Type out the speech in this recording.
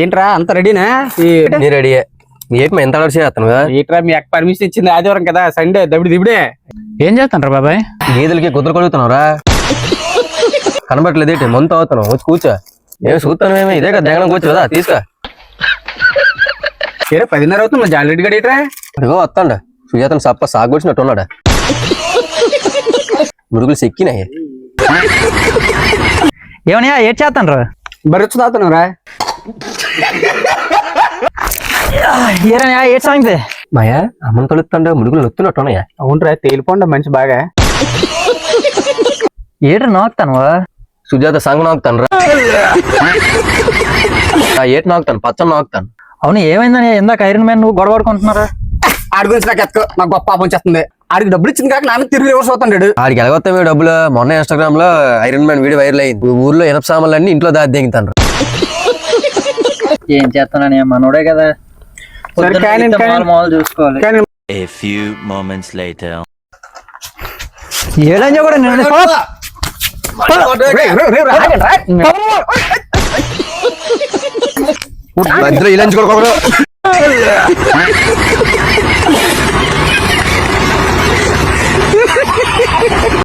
ఏంట్రా అంత రెడీనా? నీ రెడీ ఏంటి ఎంత ఆర్డర్ చేస్తాను కదా? ఏంట్రా మీ అక్క పర్మిషన్ ఇచ్చింది ఆదివారం కదా, సండే దబిడి దిబిడే. ఏం చేస్తాను బాబాయ్? గేదెలకి కుదురు కొడుగుతున్నావురా? కనబట్లేదు ఏంటి? మంత్ అవుతున్నావు, వచ్చి కూర్చో. ఏమి చూస్తాను ఏమి ఇదే కదా జగన్ కూర్చో కదా, తీసుకో. 10:30 అవుతుంది, మా జాలరెడ్డి గడి ఏంట్రా? ఇదిగో వస్తాండ సుజాతను సప్ప సాగొచ్చినట్టు ఉన్నాడా? మురుగులు సెక్కినాయి. ఏమన్నా ఏడ్ చేస్తాను రా? బరొచ్చు తాగుతున్నావురా? ఏరన్నా ఏడ్ సాంగ్ మాయా అమ్మను తొలుతుండ మురుగులు నొత్తున్నట్టు ఉన్నాయా? అవునరా, తేలిపోండ మంచి బాగా. ఏడ్రా నాకుతాను సుజాత సంగ నాకుతాను రా. ఏటి నాకుతాను, పచ్చని నాకుతాను. అవును ఏమైందని ఇందాక ఐరన్ మ్యాన్ నువ్వు గొడవ పడుకుంటున్నారా? ఆడి గురించి నాకు ఎత్తుకో, నాకు గొప్ప పాపం చేస్తుంది. ఆడికి డబ్బులు ఇచ్చింది కాక నాన్న తిరిగి రివర్స్ అవుతాడు. ఆడికి ఎలాగొస్తామే డబ్బులు? మొన్న ఇన్స్టాగ్రామ్ లో ఐరన్ మ్యాన్ వీడియో వైరల్ అయింది. ఊర్లో ఇనప సామాన్లన్నీ ఇంట్లో దాది దిగుతాను. ఏం చేస్తానని మనోడే కదా, చూసుకోవాలి. A few moments later. ఏడని కూడా మధ్యలో ఇలా